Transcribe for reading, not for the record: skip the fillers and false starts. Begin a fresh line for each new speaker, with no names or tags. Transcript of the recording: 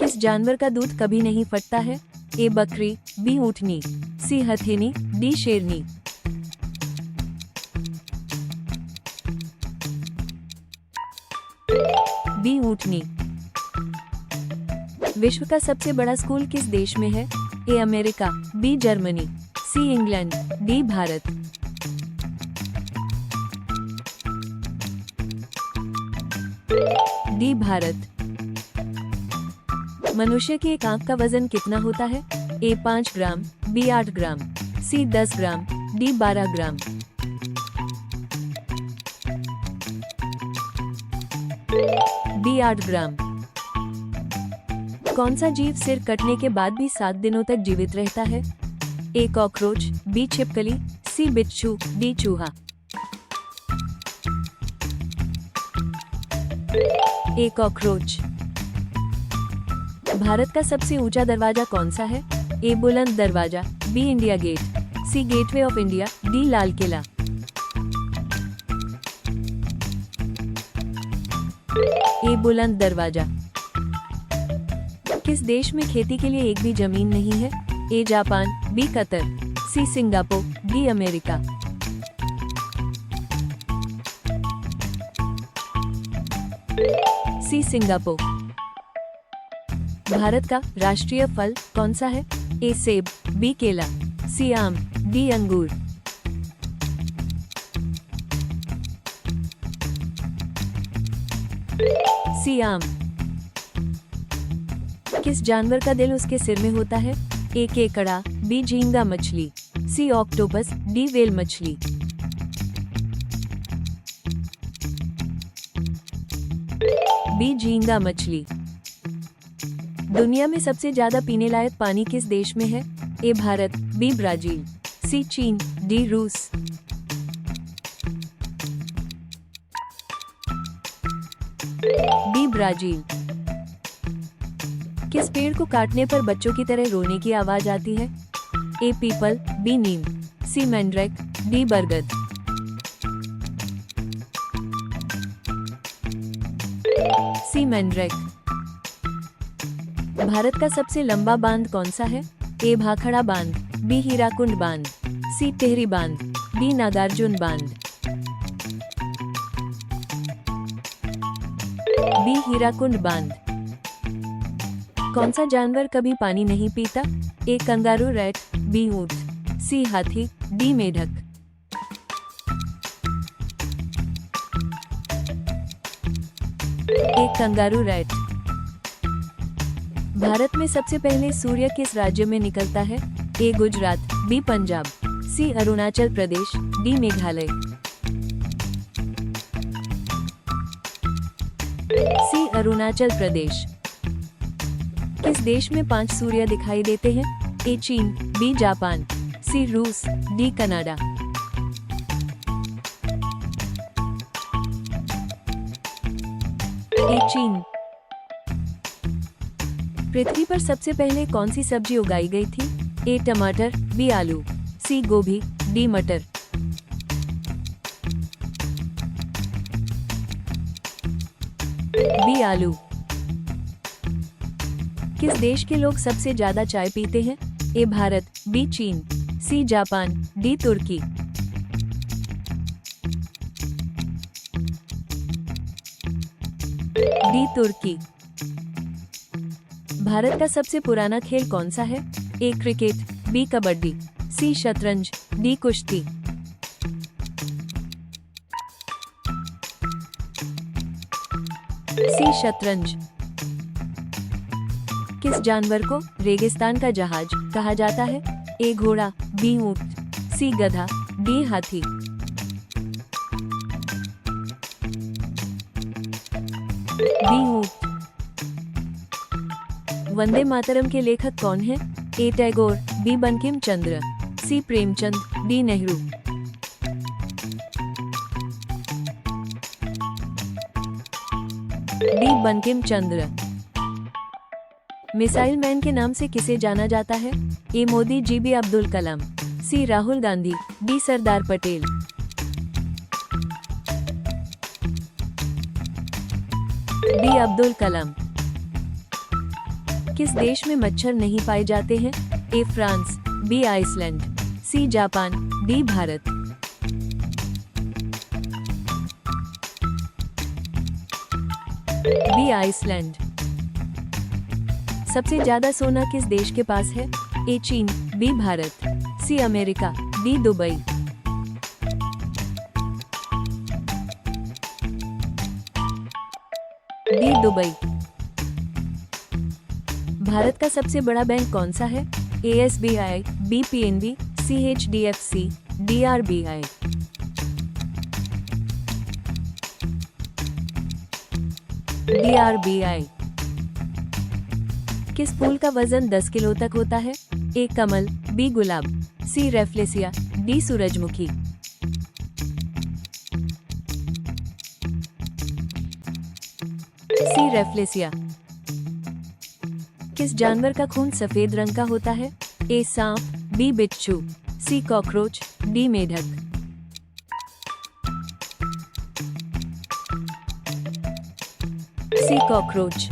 किस जानवर का दूध कभी नहीं फटता है? ए बकरी, बी ऊँटनी, सी हथिनी, डी शेरनी। बी ऊँटनी। विश्व का सबसे बड़ा स्कूल किस देश में है? A America, B Germany, C England, D Bharat. D Bharat. मनुष्य की एक आंख का वजन कितना होता है? A 5 gram, B 8 gram, C 10 gram, D 12 gram. D 8 gram. कौन सा जीव सिर कटने के बाद भी 7 दिनों तक जीवित रहता है? ए कॉकरोच, बी छिपकली, सी बिच्छू, डी चूहा। ए कॉकरोच। भारत का सबसे ऊंचा दरवाजा कौन सा है? A Buland Darwaza, B India Gate, C Gateway of India, D Lal Qila. A Buland Darwaza. किस देश में खेती के लिए एक भी जमीन नहीं है? A Japan, B Qatar, C Singapore, D America. C Singapore. Bharat का राष्ट्रीय फल कौन सा है? ए सेब, बी केला, सी आम, डी अंगूर। सी आम। किस जानवर का दिल उसके सिर में होता है? ए केकड़ा, बी झींगा मछली, सी ऑक्टोपस, डी व्हेल मछली। बी झींगा मछली। दुनिया में सबसे ज्यादा पीने लायक पानी किस देश में है? ए भारत, बी ब्राजील, सी चीन, डी रूस। D Brazil. किस पेड़ को काटने पर बच्चों की तरह रोने की आवाज आती है? ए पीपल, बी नीम, सी मैंड्रेक, डी बरगद। सी मैंड्रेक। भारत का सबसे लंबा बांध कौन सा है? ए भाखड़ा बांध, बी हीराकुंड बांध, सी टिहरी बांध, डी नागार्जुन बांध। बी हीराकुंड बांध। कौन सा जानवर कभी पानी नहीं पीता? ए कंगारू रैट, बी ऊंट, सी हाथी, डी मेढक। ए कंगारू रैट। भारत में सबसे पहले सूर्य किस राज्य में निकलता है? ए गुजरात, बी पंजाब, सी अरुणाचल प्रदेश, डी मेघालय। सी अरुणाचल प्रदेश। किस देश में 5 सूर्य दिखाई देते हैं? ए चीन, बी जापान, सी रूस, डी कनाडा। ए चीन। पृथ्वी पर सबसे पहले कौन सी सब्जी उगाई गई थी? ए टमाटर, बी आलू, सी गोभी, डी मटर। बी आलू। किस देश के लोग सबसे ज्यादा चाय पीते हैं? ए भारत, बी चीन, सी जापान, डी तुर्की। डी तुर्की। भारत का सबसे पुराना खेल कौन सा है? ए क्रिकेट, बी कबड्डी, सी शतरंज, डी कुश्ती। सी शतरंज। किस जानवर को रेगिस्तान का जहाज कहा जाता है? ए घोड़ा, बी ऊंट, सी गधा, डी हाथी। डी ऊंट। वंदे मातरम के लेखक कौन हैं? A Tagore, B Bankim Chandra, C Premchand, D Nehru. D Bankim Chandra. Missile man के नाम से किसे जाना जाता है? A Modi ji, B Abdul Kalam, C Rahul Gandhi, D Sardar Patel. D Abdul Kalam. किस देश में मच्छर नहीं पाए जाते हैं? A France, B Iceland, C Japan, D Bharat. B Iceland. सबसे ज्यादा सोना किस देश के पास है? ए चीन, B Bharat, C America, D Dubai. D Dubai. Bharat का सबसे बड़ा बैंक कौन सा है? A SBI, B PNB, C HDFC, D RBI। D RBI। किस फूल का वजन 10 किलो तक होता है? ए कमल, बी गुलाब, सी रेफ्लेसिया, डी सूरजमुखी। सी रेफ्लेसिया। किस जानवर का खून सफेद रंग का होता है? ए सांप, बी बिच्छू, सी कॉकरोच, डी मेढक। सी कॉकरोच।